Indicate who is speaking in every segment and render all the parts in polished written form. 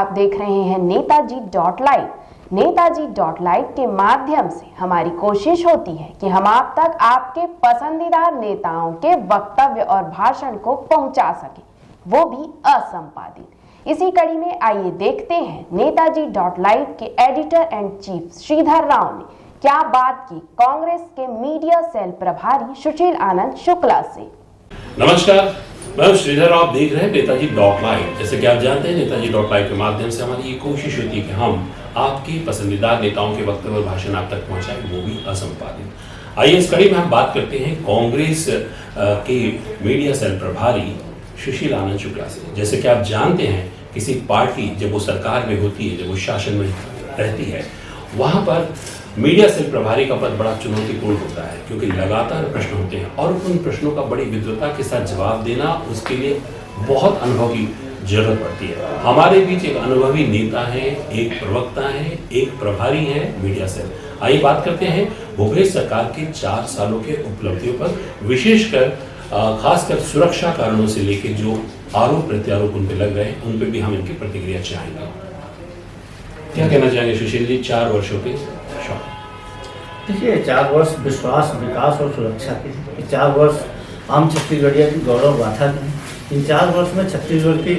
Speaker 1: आप देख रहे हैं नेताजी.लाइव। नेताजी.लाइव के माध्यम से हमारी कोशिश होती है कि हम आप तक आपके पसंदीदा नेताओं के वक्तव्य और भाषण को पहुंचा सके, वो भी असंपादित। इसी कड़ी में आइए देखते हैं नेताजी.लाइव के editor and chief Shridhar Rao ने क्या बात की कांग्रेस के मीडिया सेल प्रभारी सुशील आनंद शुक्ला से।
Speaker 2: नमस्कार, मैं श्रीधर राव, देख रहे हैं नेताजी.लाइव। जैसे कि आप जानते हैं, नेताजी.लाइव के माध्यम से हमारी ये कोशिश होती है कि हम आपके पसंदीदा नेताओं के वक्तव्य और भाषण आप तक पहुंचाएं, वो भी असंपादित। आइए इस कड़ी में हम बात करते हैं कांग्रेस के मीडिया सेल प्रभारी सुशील आनंद शुक्ला से। जैसे कि आप जानते हैं, किसी पार्टी जब वो सरकार में होती है, जब वो शासन में रहती है, वहां पर मीडिया सेल प्रभारी का पद बड़ा चुनौतीपूर्ण होता है, क्योंकि लगातार प्रश्न होते हैं और उन प्रश्नों का बड़ी विद्वता के साथ जवाब देना, उसके लिए बहुत अनुभव की जरूरत पड़ती है। हमारे बीच एक अनुभवी नेता है, एक प्रवक्ता है, एक प्रभारी है मीडिया सेल। आइए बात करते हैं भूपेश सरकार के 4 सालों के उपलब्धियों पर, विशेषकर खासकर सुरक्षा कारणों से लेकर जो आरोप प्रत्यारोप उन पे लग रहे हैं, उन पे भी हम इनकी प्रतिक्रिया चाहेंगे। क्या कहना चाहेंगे सुशील जी, 4 वर्षों के शौक?
Speaker 3: देखिए, 4 वर्ष विश्वास, विकास और सुरक्षा के, 4 वर्ष आम छत्तीसगढ़िया की गौरव गाथा के। इन 4 वर्ष में छत्तीसगढ़ की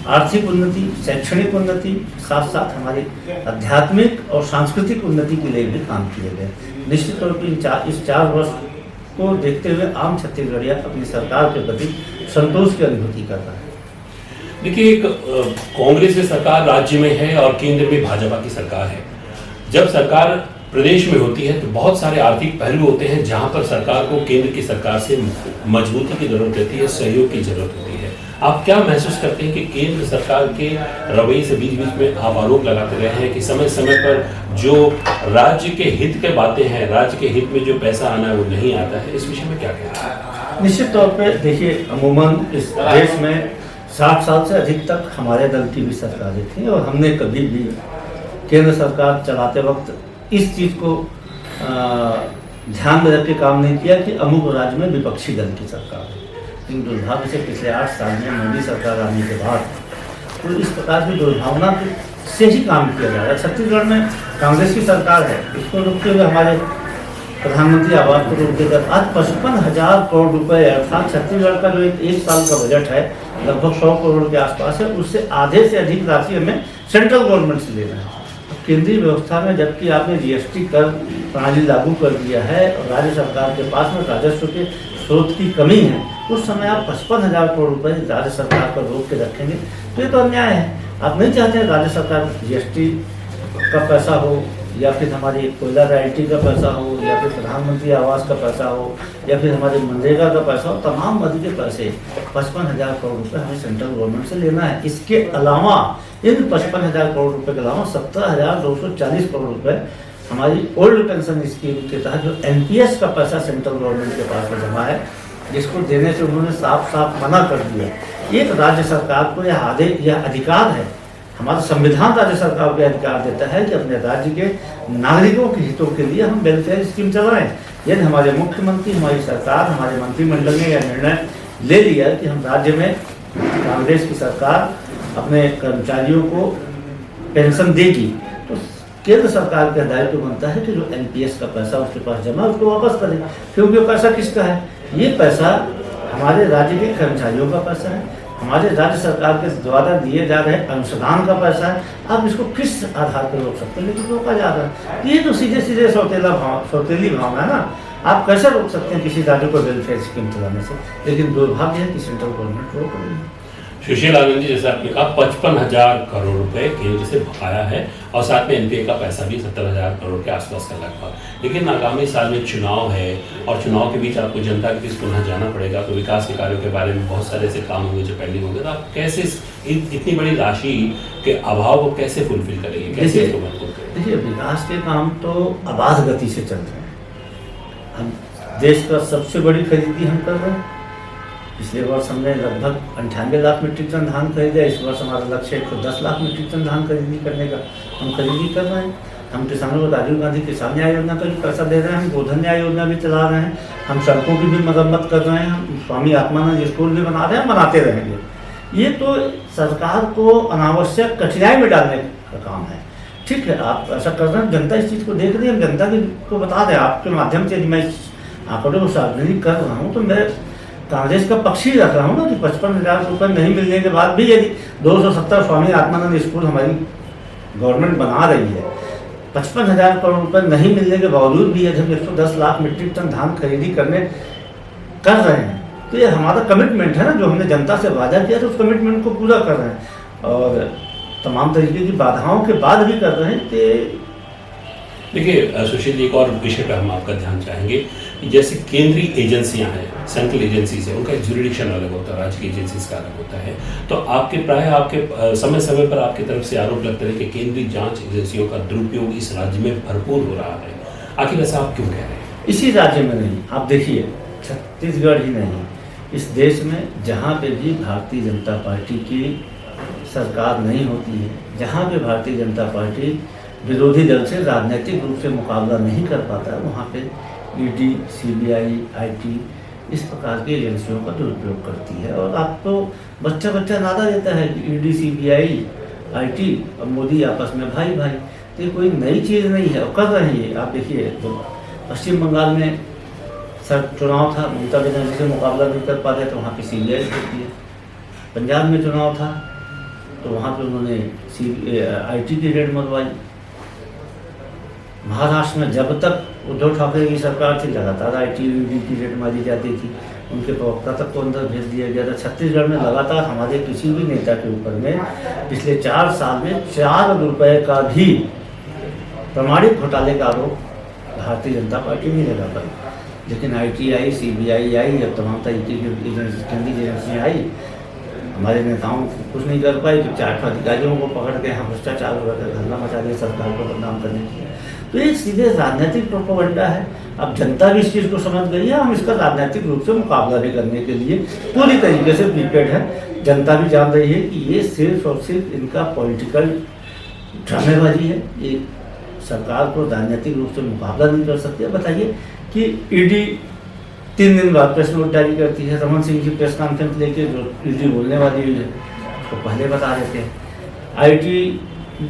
Speaker 3: आर्थिक उन्नति, शैक्षणिक उन्नति, साथ साथ हमारी आध्यात्मिक और सांस्कृतिक उन्नति के लिए भी काम किए गए। निश्चित तौर पर इस 4 वर्ष को देखते हुए आम छत्तीसगढ़िया अपनी सरकार के प्रति संतोष की अनुभूति कर रहा है।
Speaker 2: देखिए, एक कांग्रेस की सरकार राज्य में है और केंद्र में भाजपा की सरकार है। जब सरकार प्रदेश में होती है तो बहुत सारे आर्थिक पहलू होते हैं जहां पर सरकार को केंद्र की सरकार से मजबूती की जरूरत रहती है, सहयोग की जरूरत होती है। आप क्या महसूस करते हैं कि केंद्र सरकार के रवैये से बीच बीच में आप आरोप लगाते रहे हैं कि समय समय पर जो राज्य के हित के बातें हैं, राज्य के हित में जो पैसा आना है वो नहीं आता है, इस विषय में क्या कहना है?
Speaker 3: निश्चित तौर पर देखिए, अमूमन इस देश में 60 साल से अधिक तक हमारे दल की भी सरकारें थी और हमने कभी भी केंद्र सरकार चलाते वक्त इस चीज़ को ध्यान में रख के काम नहीं किया कि अमुक राज्य में विपक्षी दल की सरकार है। लेकिन दुर्भाग्य से पिछले 8 साल में मोदी सरकार आने के बाद तो इस प्रकार की दुर्भावना से ही काम किया जा रहा है। छत्तीसगढ़ में कांग्रेस की सरकार है, इसको रोकते हुए हमारे प्रधानमंत्री आवास को रोक देकर आज 55,000 करोड़ रुपए, अर्थात छत्तीसगढ़ का जो एक साल का बजट है लगभग 100 करोड़ के आसपास है, उससे आधे से अधिक राशि हमें सेंट्रल गवर्नमेंट से लेना है। केंद्रीय व्यवस्था में जबकि आपने जीएसटी कर प्रणाली लागू कर दिया है और राज्य सरकार के पास में राजस्व के स्रोत की कमी है, उस समय आप 55,000 करोड़ रुपए राज्य सरकार पर रोक के रखेंगे तो ये तो अन्याय है। आप नहीं चाहते राज्य सरकार जीएसटी का पैसा हो, या फिर हमारी कोयला रॉयल्टी का पैसा हो, या फिर प्रधानमंत्री आवास का पैसा हो, या फिर हमारे मनरेगा का पैसा हो, तमाम मद के पैसे 55,000 करोड़ रुपए हमें सेंट्रल गवर्नमेंट से लेना है। इसके अलावा इन 55,000 करोड़ रुपए के अलावा 17,240 करोड़ रुपए हमारी ओल्ड पेंशन स्कीम के तहत जो एनपीएस का पैसा सेंट्रल गवर्नमेंट के पास में जमा है, जिसको देने से उन्होंने साफ साफ मना कर दिया। एक राज्य सरकार को यह अधिकार है, हमारा संविधान राज्य सरकार को अधिकार देता है कि अपने राज्य के नागरिकों के हितों के लिए हम वेलफेयर स्कीम चलाएं। यदि हमारे मुख्यमंत्री, हमारी सरकार, हमारे मंत्रिमंडल ने यह निर्णय ले लिया कि हम राज्य में कांग्रेस की सरकार अपने कर्मचारियों को पेंशन देगी, तो केंद्र सरकार का दायित्व बनता है कि जो एनपीएस का पैसा उसके पास जमा उसको वापस करें। क्योंकि वो पैसा किसका है? ये पैसा हमारे राज्य के कर्मचारियों का पैसा है, हमारे राज्य सरकार के द्वारा दिए जा रहे अंशदान का पैसा है। आप इसको किस आधार पर रोक सकते हैं? लेकिन रोका जा रहा है। ये तो सीधे सीधे सौतेली भावना है ना। आप कैसे रोक सकते हैं किसी राज्य को वेलफेयर स्कीम चलाने से? लेकिन दुर्भाग्य है कि सेंट्रल गवर्नमेंट रोक रही है।
Speaker 2: सुशील आनंद जी, जैसे आपने कहा 55,000 करोड़ रुपए केंद्र से बकाया है और साथ में एनपीए का पैसा भी 70,000 करोड़ के आसपास का लगभग। लेकिन आगामी साल में चुनाव है और चुनाव के बीच आपको जनता के बीच पुनः जाना पड़ेगा, तो विकास के कार्यों के बारे में बहुत सारे ऐसे काम होंगे जो पेंडिंग होंगे, तो आप कैसे इतनी बड़ी राशि के अभाव को कैसे फुलफिल करेंगे, कैसे इसको महत्वपूर्ण करेंगे?
Speaker 3: देखिए, विकास के काम तो अबाध गति से चल रहे हैं। हम देश का सबसे बड़ी खरीदी हम कर रहे हैं। पिछले वर्ष हमने लगभग 98 लाख मीट्रिक टन धान खरीदा। इस वर्ष हमारा लक्ष्य है 10 लाख मीट्रिक टन धान खरीदी करने का। हम खरीदी कर रहे हैं। हम किसानों को राजीव गांधी किसान न्याय योजना का भी पैसा दे रहे हैं, हम गोधन न्याय योजना भी चला रहे हैं, हम सड़कों की भी मरम्मत कर रहे हैं, हम स्वामी आत्मानंद स्कूल भी बना रहे हैं, बनाते रहेंगे। ये तो सरकार को अनावश्यक कठिनाई में डालने का काम है। ठीक है, आप ऐसा कर रहे हैं, जनता इस चीज़ को देख रही है, जनता को बता दें आपके माध्यम से, मैं आंकड़ों को सार्वजनिक कर रहा हूँ तो मैं कांग्रेस का पक्ष ही रख रहा हूँ ना कि 55,000 रुपये नहीं मिलने के बाद भी यदि 270 स्वामी आत्मानंद स्कूल हमारी गवर्नमेंट बना रही है, 55,000 करोड़ रुपये नहीं मिलने के बावजूद भी यदि हम 110 लाख मीट्रिक टन धान खरीदी कर रहे हैं तो ये हमारा कमिटमेंट है ना, जो हमने जनता से वादा किया था उस कमिटमेंट को पूरा कर रहे हैं और तमाम तरीके की बाधाओं के बाद भी कर रहे हैं। कि
Speaker 2: देखिए सुशील जी, एक और विषय पर हम आपका ध्यान चाहेंगे कि जैसे केंद्रीय एजेंसियां हैं, सेंट्रल एजेंसीज है, उनका जुरिडिक्शन अलग होता है, राज्य की एजेंसीज का अलग होता है। तो आपके समय समय पर आपकी तरफ से आरोप लगते रहे कि केंद्रीय जांच एजेंसियों का दुरुपयोग इस राज्य में भरपूर हो रहा है, आखिर ऐसा आप क्यों कह रहे हैं?
Speaker 3: इसी राज्य में नहीं, आप देखिए छत्तीसगढ़ ही नहीं, इस देश में जहाँ पे भी भारतीय जनता पार्टी की सरकार नहीं होती है, जहाँ पे भारतीय जनता पार्टी विरोधी दल से राजनीतिक रूप से मुकाबला नहीं कर पाता, वहाँ पे ईडी, सीबीआई, आईटी इस प्रकार की एजेंसियों का दुरुपयोग करती है। और आप तो बच्चा नारा देता है कि ईडी, सीबीआई, आईटी और मोदी आपस में भाई भाई, तो ये कोई नई चीज़ नहीं है और कर रहे हैं ये। आप देखिए तो पश्चिम बंगाल में चुनाव था, ममता बनर्जी से मुकाबला नहीं कर पा रहे तो वहाँ पे सीबीआई होती है। पंजाब में चुनाव था तो वहाँ पे उन्होंने आईटी की रेड मरवाई। महाराष्ट्र में जब तक उद्धव ठाकरे की सरकार थी लगातार आईटी की रेड मारी जाती थी, उनके प्रवक्ता तक को अंदर भेज दिया गया था। छत्तीसगढ़ में लगातार हमारे किसी भी नेता के ऊपर में पिछले 4 साल में 4 रुपये का भी प्रमाणित घोटाले का आरोप भारतीय जनता पार्टी नहीं लगा पाई। लेकिन आईटीआई, सीबीआई आई, अब तमाम तरीके की केंद्रीय एजेंसियाँ आई, हमारे नेताओं कुछ नहीं कर पाए तो 4 अधिकारियों को पकड़ के यहाँ भ्रष्टाचार हो रहा धरना मचा दिया सरकार को बदनाम करने के लिए। तो ये सीधे राजनीतिक प्रोपेगेंडा है। अब जनता भी इस चीज़ को समझ गई है, हम इसका राजनीतिक रूप से मुकाबला भी करने के लिए पूरी तरीके से प्रिपेयर्ड है। जनता भी जान रही है कि ये सिर्फ और सिर्फ इनका पॉलिटिकल ड्रामेबाजी है, ये सरकार को राजनीतिक रूप से मुकाबला नहीं कर सकती है। बताइए कि ईडी 3 दिन बाद प्रेस नोट जारी करती है, रमन सिंह की प्रेस कॉन्फ्रेंस लेके जो ईडी बोलने वाली है तो पहले बता देते हैं। आईटी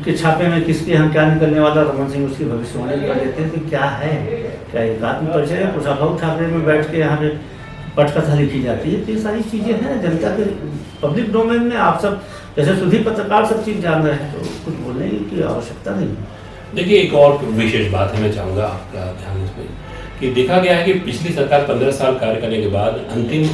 Speaker 3: के छापे में किसके यहाँ क्या निकलने वाला, रमन सिंह उसकी भविष्यवाणी कर देते हैं कि क्या है, क्या एक आत्मपरिचय है, कुशाभाऊ ठाकरे में बैठ के यहाँ पे पटकथा लिखी जाती है। तो ये सारी चीज़ें हैं जनता के पब्लिक डोमेन में। आप सब जैसे सुधी पत्रकार सब चीज़ जान रहे हैं तो कुछ बोलने की आवश्यकता नहीं है।
Speaker 2: देखिए एक और विशेष बात है, मैं चाहूँगा आपका ध्यान इसमें कि देखा गया है कि पिछली सरकार 15 साल कार्य करने के बाद अंतिम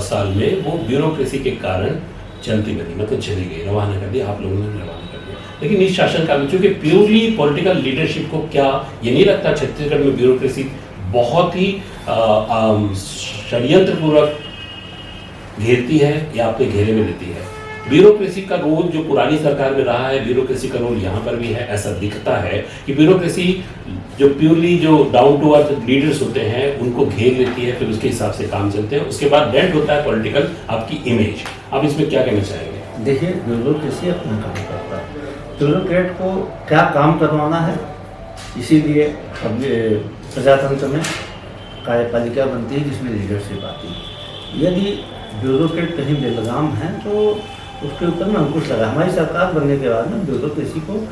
Speaker 2: साल में वो ब्यूरोक्रेसी के कारण चलती गई, मतलब चली गई, रवाना कर दिया, आप लोगों ने रवाना कर दिया। लेकिन इस शासनकाल में चूंकि प्योरली पॉलिटिकल लीडरशिप को क्या ये नहीं लगता छत्तीसगढ़ में ब्यूरोक्रेसी बहुत ही षड्यंत्रपूर्वक घेरती है या अपने घेरे में लेती है? ब्यूरोक्रेसी का रोल जो पुरानी सरकार में रहा है, ब्यूरोक्रेसी का रोल यहाँ पर भी है। ऐसा दिखता है कि ब्यूरोक्रेसी जो प्योरली जो डाउन टू अर्थ लीडर्स होते हैं उनको घेर लेती है, फिर उसके हिसाब से काम चलते हैं, उसके बाद डेंट होता है पॉलिटिकल आपकी इमेज। आप इसमें क्या कहना चाहेंगे?
Speaker 3: देखिए ब्यूरोक्रेसी अपना काम करता है, ब्यूरोक्रेट को क्या काम करवाना है, इसीलिए प्रजातंत्र में कार्यपालिका बनती है जिसमें लीडरशिप आती है। यदि ब्यूरोक्रेट कहीं बेलगाम है तो उसके ऊपर में अंकुश लगा। हमारी सरकार बनने के बाद में ब्यूरोक्रेसी को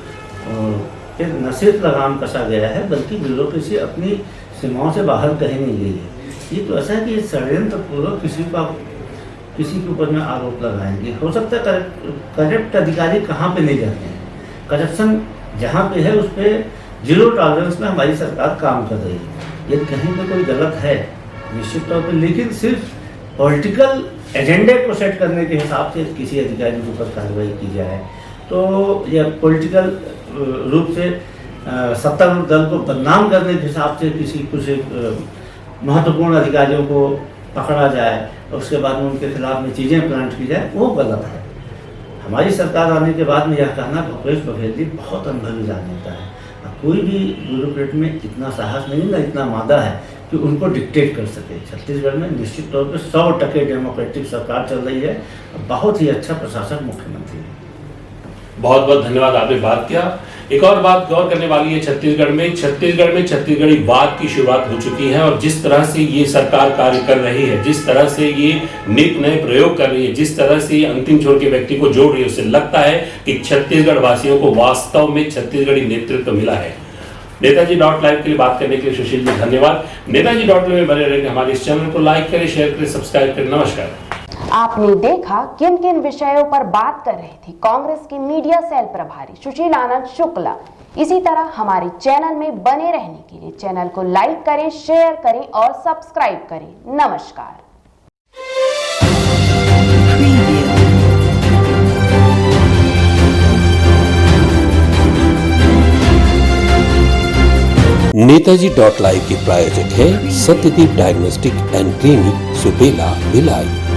Speaker 3: न सिर्फ लगाम कसा गया है बल्कि ब्यूरोक्रेसी अपनी सीमाओं से बाहर कहीं नहीं गई है। ये तो ऐसा है कि षड्यंत्रपूर्वक किसी के ऊपर में आरोप लगाएंगे। हो सकता है करप्ट अधिकारी कहाँ पे नहीं जाते हैं, करप्शन जहाँ पे है उस पर 0 टॉलरेंस में हमारी सरकार काम कर रही है। यदि कहीं पे कोई गलत है निश्चित तौर पर, लेकिन सिर्फ पॉलिटिकल एजेंडे को सेट करने के हिसाब से किसी अधिकारी के ऊपर कार्रवाई की जाए तो यह पॉलिटिकल रूप से सत्तारूढ़ दल को बदनाम करने के हिसाब से कुछ महत्वपूर्ण अधिकारियों को पकड़ा जाए और उसके बाद में उनके खिलाफ में चीज़ें प्लांट की जाए, वो गलत है। हमारी सरकार आने के बाद में यह कहना भूपेश बघेल जी बहुत अनुभवी राजनेता है। कोई भी ब्यूरोक्रेट में इतना साहस नहीं, ना इतना मादा है कि उनको डिक्टेट कर सके। छत्तीसगढ़ में निश्चित तौर पर 100% डेमोक्रेटिक सरकार चल रही है, बहुत ही अच्छा प्रशासक मुख्यमंत्री है।
Speaker 2: बहुत बहुत धन्यवाद, आपने बात किया एक और बात गौर करने वाली है, छत्तीसगढ़ में छत्तीसगढ़ी वाद की शुरुआत हो चुकी है और जिस तरह से ये सरकार कार्य कर रही है, जिस तरह से ये नित नए प्रयोग कर रही है, जिस तरह से ये अंतिम छोर के व्यक्ति को जोड़ रही है, उससे लगता है कि छत्तीसगढ़ वासियों को वास्तव में छत्तीसगढ़ी नेतृत्व मिला है। नेताजी .live के लिए बात करने के लिए सुशील जी धन्यवाद। नेताजी .live में बने रहेंगे। हमारे इस चैनल को लाइक करें, शेयर करें, सब्सक्राइब करें। नमस्कार।
Speaker 1: आपने देखा किन किन विषयों पर बात कर रहे थे कांग्रेस की मीडिया सेल प्रभारी सुशील आनंद शुक्ला। इसी तरह हमारे चैनल में बने रहने के लिए चैनल को लाइक करें, शेयर करें और सब्सक्राइब करें। नमस्कार।
Speaker 4: नेताजी .live के प्रायोजक है Satyadeep diagnostic and clinic, Supela, Bhilai.